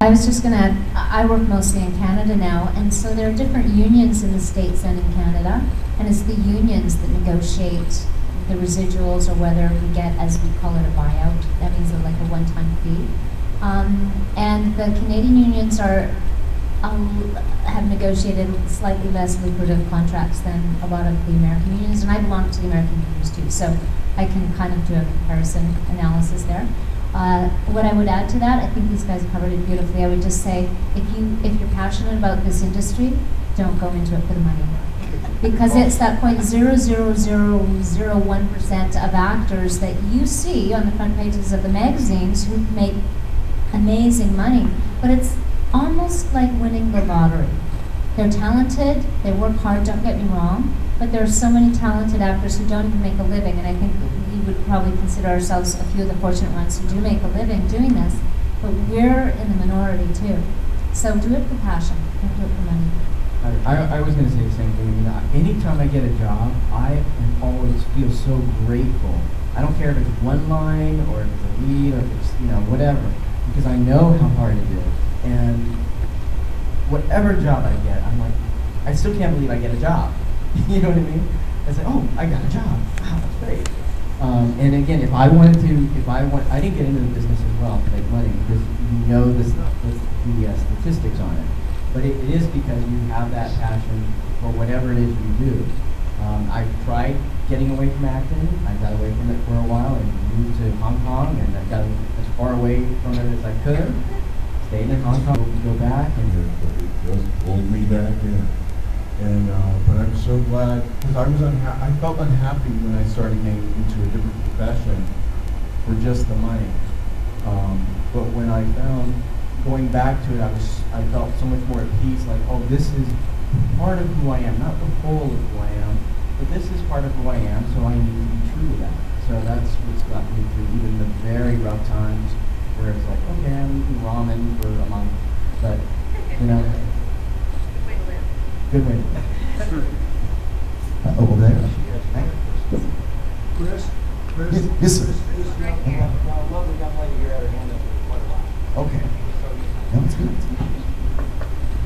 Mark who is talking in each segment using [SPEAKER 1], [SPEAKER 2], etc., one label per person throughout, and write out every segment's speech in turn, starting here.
[SPEAKER 1] I was just going to add, I work mostly in Canada now, and so there are different unions in the States and in Canada, and it's the unions that negotiate the residuals or whether we get, as we call it, a buyout. That means like a one-time fee. And the Canadian unions have negotiated slightly less lucrative contracts than a lot of the American unions, and I belong to the American unions too, so I can kind of do a comparison analysis there. What I would add to that, I think these guys covered it beautifully. I would just say, if you're passionate about this industry, don't go into it for the money. Because it's that 0.00001% of actors that you see on the front pages of the magazines who make amazing money. But it's almost like winning the lottery. They're talented, they work hard, don't get me wrong, but there are so many talented actors who don't even make a living, and I think we would probably consider ourselves a few of the fortunate ones who do make a living doing this, but we're in the minority too. So do it for passion, don't do it for money.
[SPEAKER 2] I was going to say the same thing. Anytime I get a job, I always feel so grateful. I don't care if it's one line or if it's a lead or if it's whatever, because I know how hard it is. And whatever job I get, I'm like, I still can't believe I get a job. You know what I mean? I say, oh, I got a job. Wow, that's great. And again, I didn't get into the business as well to make money because the statistics on it. But it is because you have that passion for whatever it is you do. I tried getting away from acting. I got away from it for a while and moved to Hong Kong, and I got as far away from it as I could. Stayed in Hong Kong, go back, and
[SPEAKER 3] it just pulled me back in. And but I'm so glad because I felt unhappy when I started getting into a different profession for just the money. But when I found going back to it, I felt so much more at peace. Like, oh, this is part of who I am, not the whole of who I am, but this is part of who I am. So I need to be true to that. So that's what's got me through even the very rough times where it's like, okay, I'm eating ramen for a month, but good way to live.
[SPEAKER 4] Over there.
[SPEAKER 5] Chris?
[SPEAKER 4] Yes, sir.
[SPEAKER 5] This lovely young lady here had her hand up for quite a while.
[SPEAKER 4] Okay. No, it's good.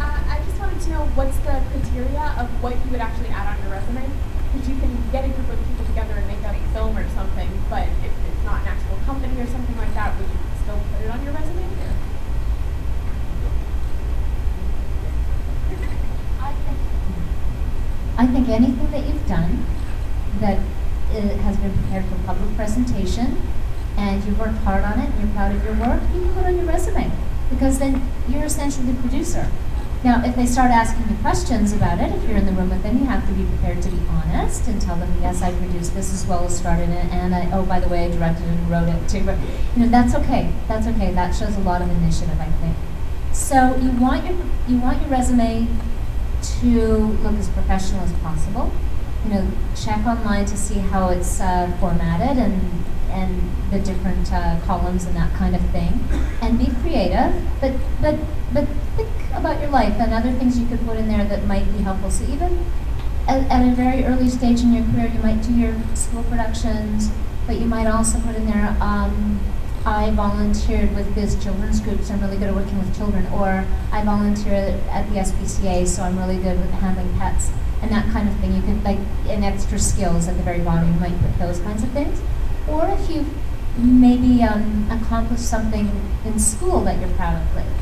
[SPEAKER 6] I just wanted to know what's the criteria of what you would actually add on your resume? Because you can get a group of people together and make a film or something, but if it's not an actual company or something like that, would you still put it on your resume?
[SPEAKER 1] I think anything that you've done that has been prepared for public presentation and you've worked hard on it and you're proud of your work, you can put on your resume because then you're essentially the producer. Now, if they start asking you questions about it, if you're in the room with them, you have to be prepared to be honest and tell them, yes, I produced this as well as started it, and by the way, I directed it and wrote it too. But that's okay. That's okay. That shows a lot of initiative, I think. So you want your resume to look as professional as possible. Check online to see how it's formatted and the different columns and that kind of thing, and be creative. But think about your life and other things you could put in there that might be helpful. So even at a very early stage in your career, you might do your school productions, but you might also put in there, I volunteered with this children's groups, I'm really good at working with children, or I volunteer at the SPCA, so I'm really good with handling pets, and that kind of thing. You can, in extra skills at the very bottom, you might put those kinds of things. Or if you've maybe accomplished something in school that you're proud of, like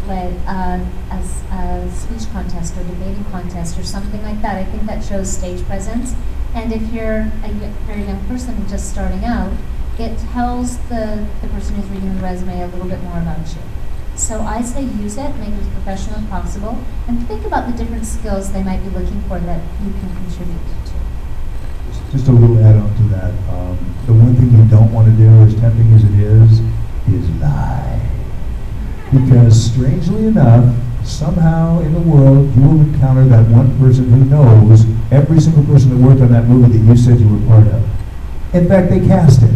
[SPEAKER 1] a speech contest or debating contest or something like that. I think that shows stage presence. And if you're a very young person just starting out, it tells the person who's reading the resume a little bit more about you. So I say use it, make it as professional as possible, and think about the different skills they might be looking for that you can contribute to.
[SPEAKER 4] Just a little add-on to that. The one thing you don't want to do, as tempting as it is lie. Because strangely enough, somehow in the world, you will encounter that one person who knows every single person that worked on that movie that you said you were part of. In fact, they cast it.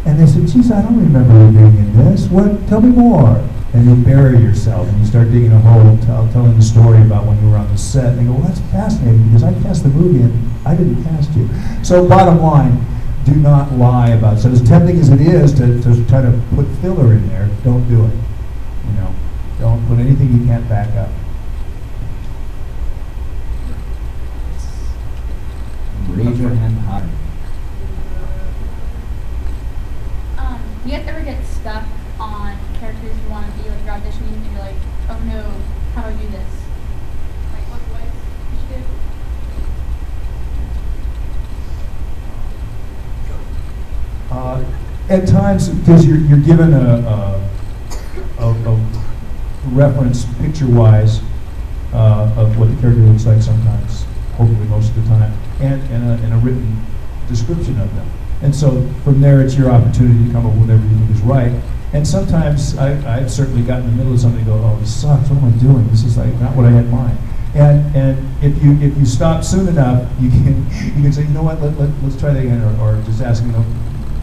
[SPEAKER 4] And they said, geez, I don't remember you being in this. What? Tell me more. And you bury yourself and you start digging a hole, telling the story about when you were on the set. And they go, well, that's fascinating because I cast the movie and I didn't cast you. So bottom line, do not lie about it. So as tempting as it is to try to put filler in there, don't do it. Don't put doing anything you can't back up.
[SPEAKER 2] Raise your hand higher.
[SPEAKER 7] Do you guys ever get stuck on characters you want to be, like you're auditioning and you're like, oh no, how do I do this? Like what voice you should do?
[SPEAKER 4] At times, because you're given a reference picture-wise of what the character looks like sometimes, hopefully most of the time, and a written description of them. And so from there, it's your opportunity to come up with whatever you think is right. And sometimes I've certainly gotten in the middle of something and go, oh, this sucks, what am I doing? This is like not what I had in mind. And if you stop soon enough, you can say, you know what, let's try that again, or just ask, you know,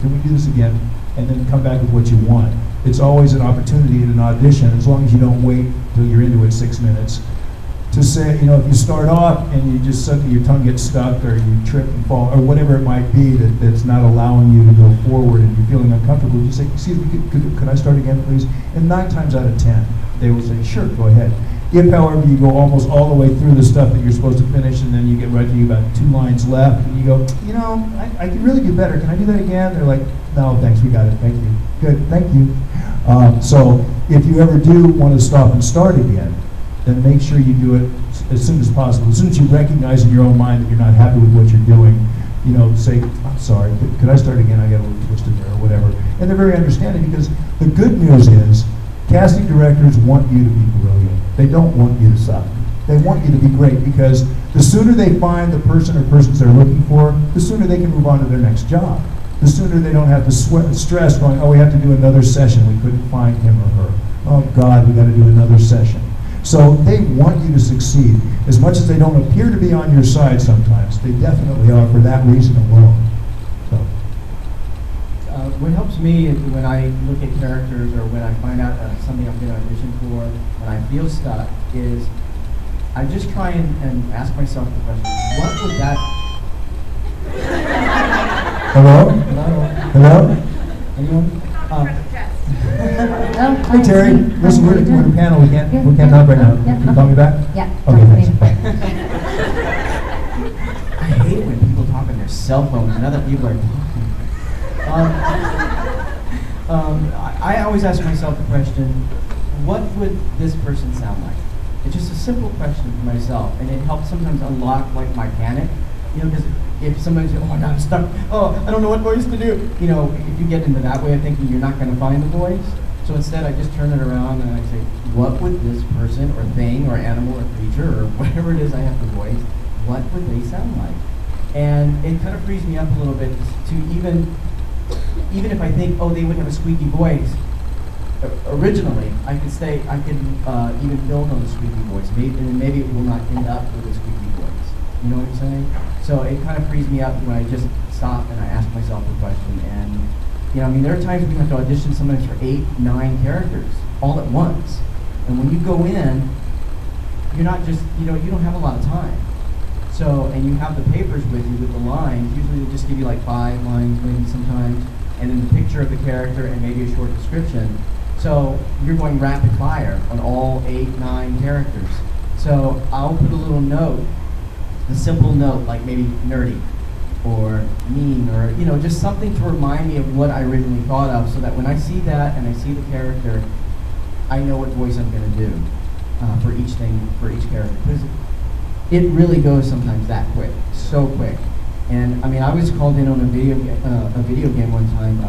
[SPEAKER 4] can we do this again? And then come back with what you want. It's always an opportunity in an audition, as long as you don't wait till you're into it 6 minutes, to say, you know, if you start off and you just suddenly your tongue gets stuck or you trip and fall or whatever it might be that's not allowing you to go forward and you're feeling uncomfortable, you say, excuse me, could I start again, please? And 9 times out of 10, they will say, sure, go ahead. If, however, you go almost all the way through the stuff that you're supposed to finish and then you get right to you about 2 lines left and you go, you know, I could really do better. Can I do that again? They're like, no, thanks, we got it. Thank you. Good, thank you. So if you ever do want to stop and start again, then make sure you do it as soon as possible. As soon as you recognize in your own mind that you're not happy with what you're doing, you know, say, I'm sorry, could I start again? I got a little twisted there or whatever. And they're very understanding because the good news is casting directors want you to be brilliant. They don't want you to suck. They want you to be great because the sooner they find the person or persons they're looking for, the sooner they can move on to their next job. The sooner they don't have to stress going, oh, we have to do another session. We couldn't find him or her. Oh, God, we got to do another session. So they want you to succeed. As much as they don't appear to be on your side sometimes, they definitely are for that reason alone. So.
[SPEAKER 2] What helps me is when I look at characters or when I find out something I'm going to audition for, when I feel stuck, is I just try and ask myself the question, what would that...
[SPEAKER 4] Hello? Hello? Anyone? Hey Terry, listen, we're in a panel. We can't talk right now. Can you call me back?
[SPEAKER 1] Yeah.
[SPEAKER 4] Okay, thanks.
[SPEAKER 2] I hate it when people talk on their cell phones and other people are talking. I always ask myself the question, what would this person sound like? It's just a simple question for myself, and it helps sometimes unlock like my panic. You know, because if somebody says, oh my God, I'm stuck, oh, I don't know what voice to do. You know, if you get into that way of thinking, you're not going to find the voice. So instead, I just turn it around and I say, what would this person or thing or animal or creature or whatever it is I have to voice, what would they sound like? And it kind of frees me up a little bit to even if I think, oh, they would have a squeaky voice, originally, I could even build on the squeaky voice, and maybe it will not end up with a squeaky voice. You know what I'm saying? So it kind of frees me up when I just stop and I ask myself the question. And you know, I mean, there are times we have to audition sometimes for 8, 9 characters all at once. And when you go in, you're not just, you know, you don't have a lot of time. So, and you have the papers with you with the lines. Usually they just give you like 5 lines maybe sometimes, and then the picture of the character and maybe a short description. So you're going rapid fire on all 8, 9 characters. So I'll put a little note, a simple note, like maybe nerdy or mean, or you know, just something to remind me of what I originally thought of, so that when I see that and I see the character, I know what voice I'm going to do for each thing, for each character. Because it really goes sometimes that quick, so quick. And I mean, I was called in on a video game one time,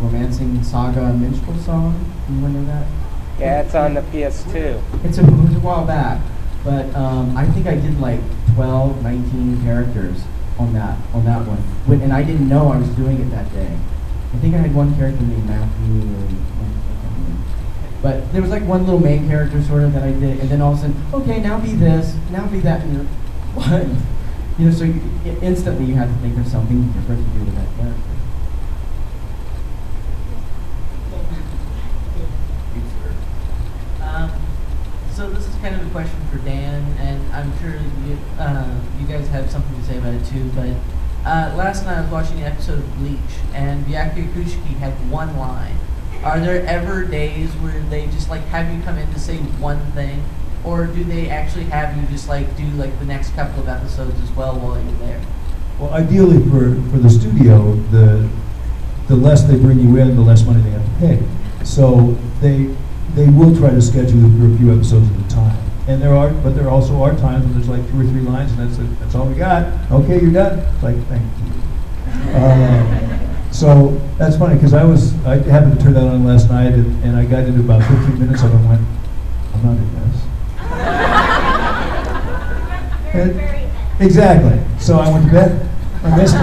[SPEAKER 2] Romancing Saga Minstrel Song. You remember that?
[SPEAKER 5] Yeah, it's on the PS2.
[SPEAKER 2] It was a while back, but I think I did like 12, 19 characters on that one, and I didn't know I was doing it that day. I think I had one character named Matthew, but there was like one little main character sort of that I did, and then all of a sudden, okay, now be this, now be that, and you're, what? You know, so instantly you have to think of something different to do with that character.
[SPEAKER 8] So this is kind of a question for Dan, and I'm sure you guys have something to say about it too, but last night I was watching an episode of Bleach, and Byakuya Kushiki had one line, Are there ever days where they just like have you come in to say one thing, or do they actually have you just like do like the next couple of episodes as well while you're there?
[SPEAKER 4] Well, ideally for the studio, the less they bring you in, the less money they have to pay. So they will try to schedule it for a few episodes at a time. And there also are times when there's like 2 or 3 lines, and that's all we got. Okay, you're done. It's like, thank you. So that's funny because I happened to turn that on last night, and I got into about 15 minutes of it and went, I'm not in this. Exactly. So I went to bed. I missed it.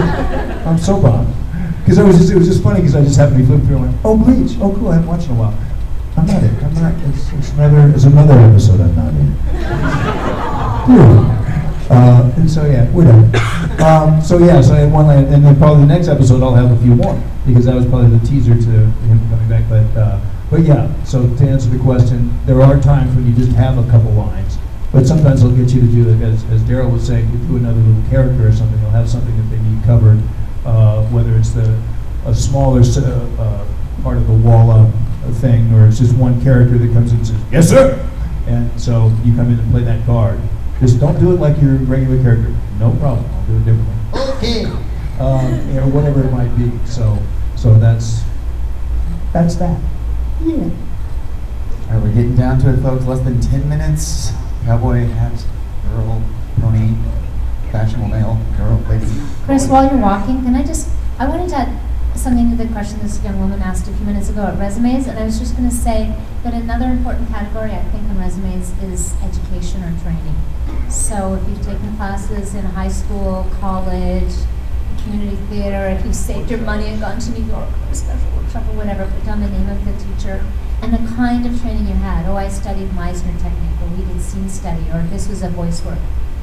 [SPEAKER 4] I'm so bummed. Because it was just funny because I just happened to be flipping through and went, oh, Bleach. Oh, cool. I haven't watched in a while. I'm not in. I'm not. It's another episode I'm not in. And so yeah, we're done. So I had one line, and then probably the next episode I'll have a few more because that was probably the teaser to him coming back. But yeah. So to answer the question, there are times when you just have a couple lines. But sometimes they'll get you to do, as Daryl was saying, to do another little character or something. They'll have something that they need covered, whether it's a smaller part of the wall thing, or it's just one character that comes in and says, yes, sir! And so you come in and play that card. Just don't do it like your regular character. No problem. I'll do it differently. Okay! Or whatever it might be. So that's that. Yeah.
[SPEAKER 9] All right, we're getting down to it, folks. Less than 10 minutes. Cowboy hat, girl, pony, fashionable male, girl, lady.
[SPEAKER 1] Chris, while you're walking, I wanted to add something to the question this young woman asked a few minutes ago at resumes, and I was just going to say that another important category, I think, on resumes is education or training. So if you've taken classes in high school, college, community theater, if you've saved your money and gone to New York for a special workshop or whatever, put down the name of the teacher, and the kind of training you had. Oh, I studied Meisner technique, or we did scene study, or this was a voice work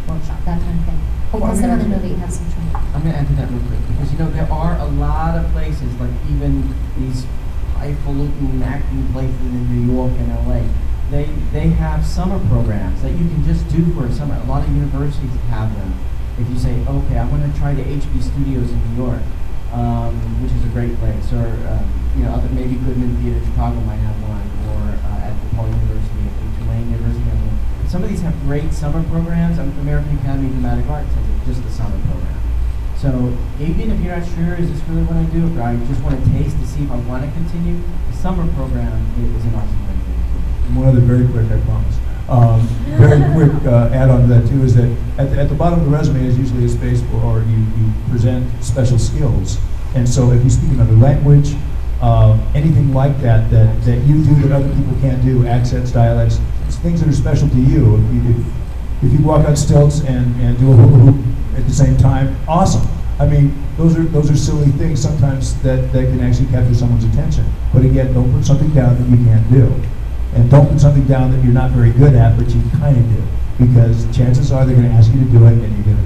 [SPEAKER 1] workshop, that kind of thing. Because then on the movie you have some training.
[SPEAKER 2] I'm going to add to that real quick, because there are a lot of places, like even these highfalutin acting places in New York and LA, they have summer programs that you can just do for a summer. A lot of universities have them. If you say, okay, I want to try the HB Studios in New York, which is a great place, or maybe Goodman Theater Chicago might have one, or at DePaul University, at Tulane University has one. Some of these have great summer programs. American Academy of Dramatic Arts has just a summer program. So even if you're not sure, is this really what I do, or I just want to taste to see if I want to continue, the summer program is an awesome way to do it.
[SPEAKER 4] And one other very quick, I promise. Very quick add-on to that too is that at the bottom of the resume is usually a space for you present special skills. And so if you speak another language, anything like that you do that other people can't do, accents, dialects, things that are special to you. If you walk on stilts and do a hula hoop at the same time, awesome. I mean, those are silly things sometimes that can actually capture someone's attention. But again, don't put something down that you can't do. And don't put something down that you're not very good at, but you kind of do. Because chances are they're going to ask you to do it, and you're going to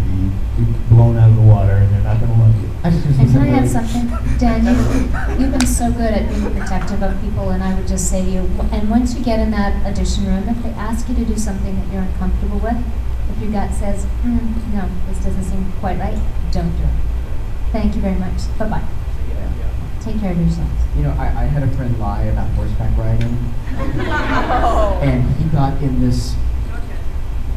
[SPEAKER 4] be blown out of the water, and they're not going to love you.
[SPEAKER 1] And can I add something? Dan, you've been so good at being protective of people, and I would just say to you, and once you get in that audition room, if they ask you to do something that you're uncomfortable with, if your gut says, no, this doesn't seem quite right, don't do it. Thank you very much. Bye-bye. Take care of yourselves.
[SPEAKER 2] I had a friend lie about horseback riding, and he got in this.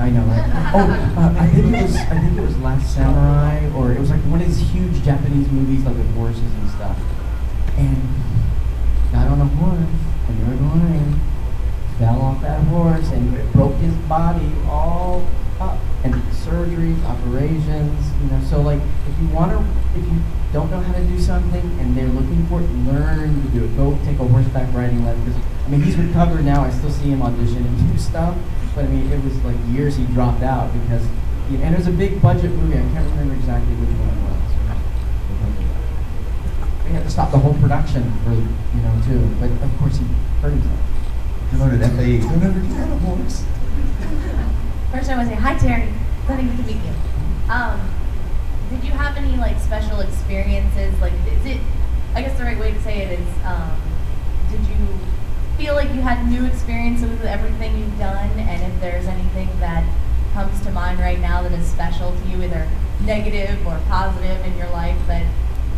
[SPEAKER 2] I know, right? Oh, I think it was Last Samurai, or it was like one of these huge Japanese movies, like with horses and stuff. And got on a horse, and they were going in, fell off that horse, and it broke his body all up. And surgeries, operations, So like, if you don't know how to do something and they're looking for it, learn to do it. Go take a horseback riding lesson. Because he's recovered now. I still see him audition and do stuff. But it was like years he dropped out because, and it was a big budget movie. I can't remember exactly which one it was. We had to stop the whole production for, too. But of course he hurt himself.
[SPEAKER 9] I learned at FAE. Don't ever get on a horse.
[SPEAKER 10] First I want to say, hi Terry, glad to meet you. Did you have any special experiences? Is it, I guess the right way to say it is, did you feel like you had new experiences with everything you've done? And if there's anything that comes to mind right now that is special to you, either negative or positive in your life that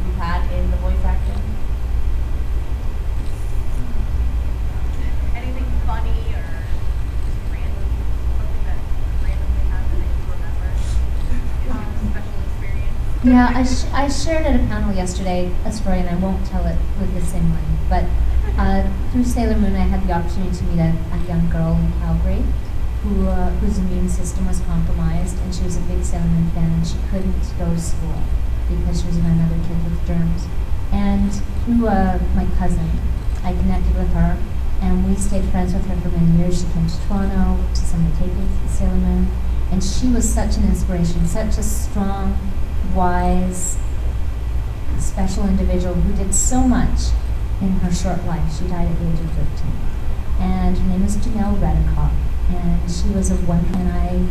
[SPEAKER 10] you've had in the voice acting?
[SPEAKER 1] Yeah, I shared at a panel yesterday a story, and I won't tell it with the same line, but through Sailor Moon, I had the opportunity to meet a young girl in Calgary whose immune system was compromised, and she was a big Sailor Moon fan, and she couldn't go to school because she was around other kids with germs. And through my cousin, I connected with her, and we stayed friends with her for many years. She came to Toronto to some of the tapings of Sailor Moon, and she was such an inspiration, such a strong, wise, special individual who did so much in her short life. She died at the age of 13. And her name is Janelle Reddicock, and she was a wonder, and I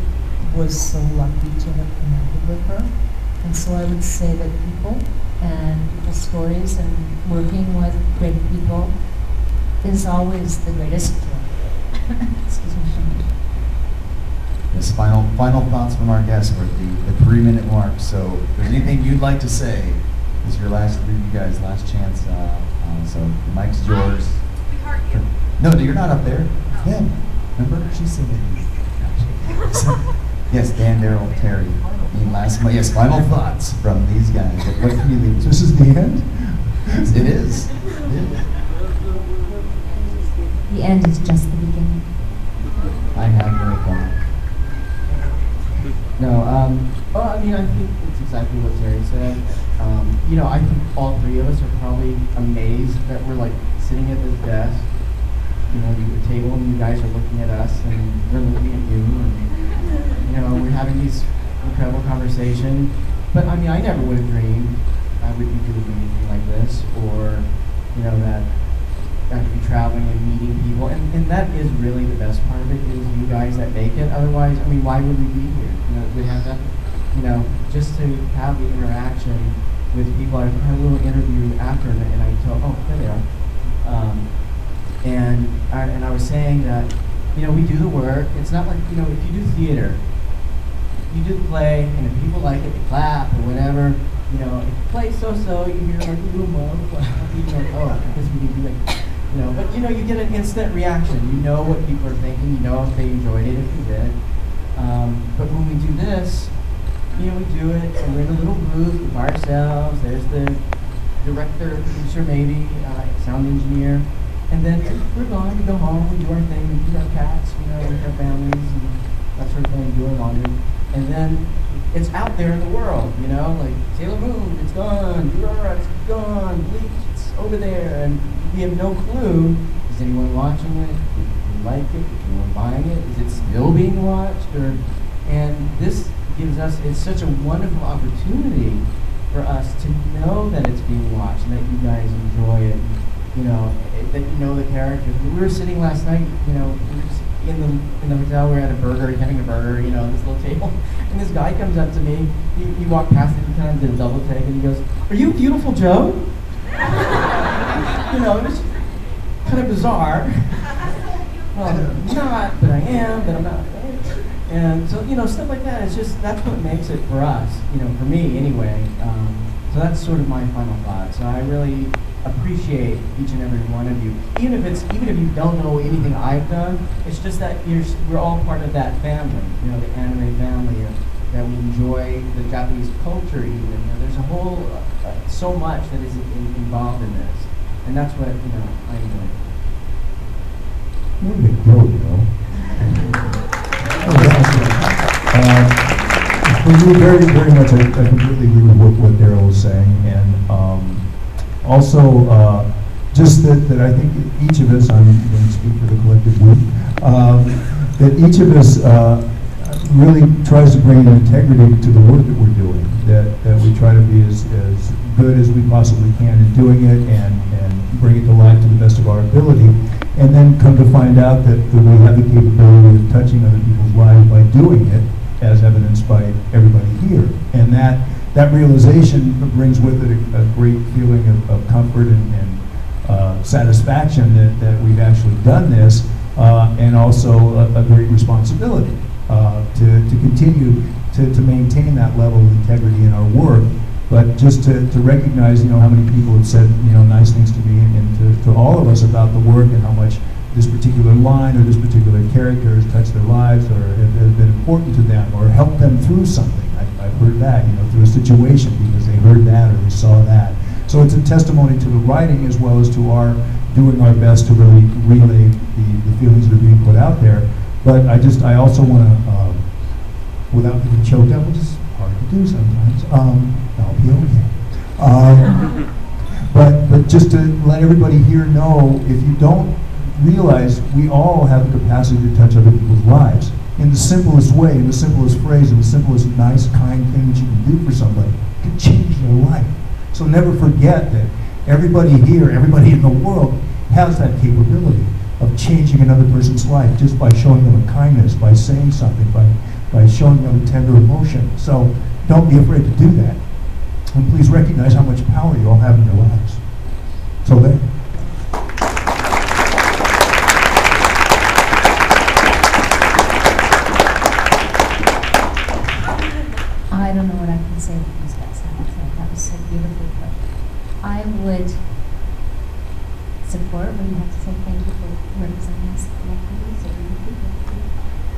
[SPEAKER 11] was so lucky to have connected with her. And so I would say that people and people's stories and working with great people is always the greatest joy. Excuse me.
[SPEAKER 9] Yes, final thoughts from our guests. We're at the 3-minute mark. So if there's anything you'd like to say, this is your last, you guys' last chance. So the mic's yours.
[SPEAKER 6] We heart you.
[SPEAKER 9] No, you're not up there. Yeah. Remember? She's singing. Yes, Dan, Daryl, Terry. Yes, final thoughts from these guys. What can you leave us with?
[SPEAKER 4] This is the end?
[SPEAKER 9] It is.
[SPEAKER 1] The end is just the beginning.
[SPEAKER 9] I have no thought.
[SPEAKER 2] No, well, I mean, I think it's exactly what Terry said. You know, I think all three of us are probably amazed that we're like sitting at this desk, you know, at a table, and you guys are looking at us, and we're looking at you, and, you know, we're having these incredible conversations. But I mean, I never would have dreamed I would be doing anything like this, or, you know, that I could be traveling and meeting people, and that is really the best part of it, is you guys that make it. Otherwise, I mean, why would we be here? You know, we have that, you know, just to have the interaction with people. I had a little interview after, and I told, oh, there they are. And I was saying that, you know, we do the work. It's not like, you know, if you do theater, you do the play, and if people like it, they clap or whatever. You know, if the play's so-so, you hear like a little more clap, you know, oh, because we need to do it. You know, but you know, you get an instant reaction. You know what people are thinking. You know if they enjoyed it, if you did. But when we do this, you know, we do it, and we're in a little booth by ourselves. There's the director, producer, maybe, sound engineer, and then we're gone. We go home. We do our thing. We feed our cats. You know, with our families and that sort of thing. Do our laundry, and then it's out there in the world. You know, like Sailor Moon, it's gone. Dora, it's gone. Bleach, it's over there, and we have no clue. Is anyone watching it? Did you like it? Is anyone buying it? Is it still being watched? And this gives us, it's such a wonderful opportunity for us to know that it's being watched and that you guys enjoy it. You know, that you know the characters. We were sitting last night, you know, we were just in the hotel, we were at a burger, having a burger, you know, this little table. And this guy comes up to me, he walked past it, he kind of did a double take, and he goes, "Are you Beautiful Joe?" You know, it was kind of bizarre. Well, I'm not, but I am, but I'm not. And so, you know, stuff like that, it's just, that's what makes it for us, you know, for me anyway. So that's sort of my final thought. So I really appreciate each and every one of you. Even if you don't know anything I've done, it's just that we're all part of that family, you know, the anime family, that we enjoy the Japanese culture even. You know, there's a whole, so much that is involved in this. And that's what, you know, I enjoy.
[SPEAKER 4] Way to go, Joe. We very, very much, I completely agree with what Daryl was saying, and also just that I think each of us, I'm going to speak for the collective we, that each of us really tries to bring an integrity to the work that we're doing, that we try to be as good as we possibly can in doing it and bring it to life to the best of our ability, and then come to find out that we have the capability of touching other people's lives by doing it, as evidenced by everybody here. And that realization brings with it a great feeling of comfort and satisfaction that we've actually done this, and also a great responsibility to continue to maintain that level of integrity in our work. But just to recognize, you know, how many people have said, you know, nice things to me and to all of us about the work, and how much this particular line or this particular character has touched their lives or has been important to them or helped them through something. I heard that, through a situation because they heard that or they saw that. So it's a testimony to the writing as well as to our doing our best to really relay the feelings that are being put out there. But I also want to, without getting choked up, which is hard to do sometimes, I'll be okay. But just to let everybody here know, if you don't realize, we all have the capacity to touch other people's lives in the simplest way, in the simplest phrase, in the simplest nice, kind thing that you can do for somebody. It can change their life. So never forget that everybody here, everybody in the world has that capability of changing another person's life just by showing them a kindness, by saying something, by showing them a tender emotion. So don't be afraid to do that. And please recognize how much power you all have in your lives. So there.
[SPEAKER 1] I don't know what I can say to these guys. That was so beautiful. But I would support what you have to say. Thank you for representing us collectively, so beautifully.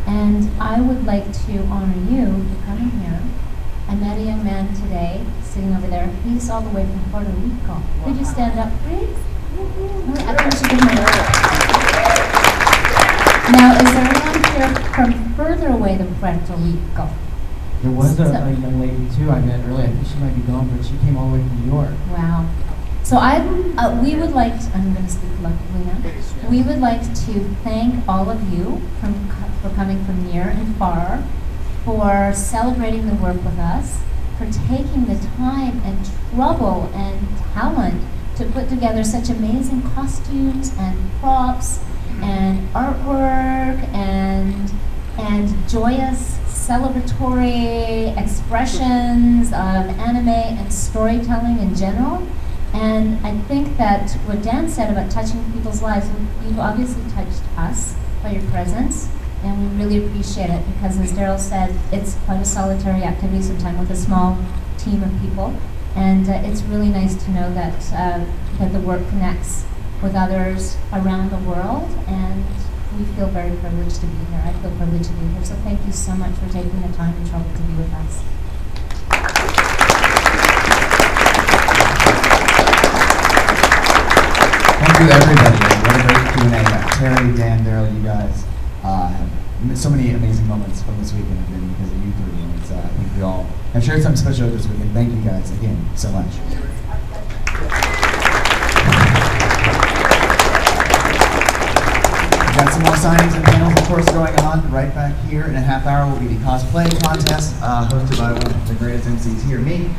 [SPEAKER 1] And I would like to honor you for coming here. I met a young man today sitting over there. He's all the way from Puerto Rico. Could you stand up, please? I think we should give him a round. Now, is there anyone here from further away than Puerto Rico?
[SPEAKER 2] There was
[SPEAKER 1] So-
[SPEAKER 2] a young lady too I met earlier. I think she might be gone, but she came all the way from New York.
[SPEAKER 1] Wow. So we would like to, I'm going to speak collectively now. We would like to thank all of you for coming from near and far, for celebrating the work with us, for taking the time and trouble and talent to put together such amazing costumes and props and artwork and joyous celebratory expressions of anime and storytelling in general. And I think that what Dan said about touching people's lives, you've obviously touched us by your presence, and we really appreciate it because, as Daryl said, it's quite a solitary activity sometimes with a small team of people. And it's really nice to know that that the work connects with others around the world, and we feel very privileged to be here. I feel privileged to be here. So thank you so much for taking the time and trouble to be with us.
[SPEAKER 9] Thank you, everybody. What a great Q&A. Terry, Dan, Daryl, you guys have so many amazing moments from this weekend have been because of you three. And it's, I think we all have shared something special this weekend. Thank you guys again so much. We've got some more signings and panels, of course, going on. Right back here in a half hour will be the cosplay contest hosted by one of the greatest MCs here, me.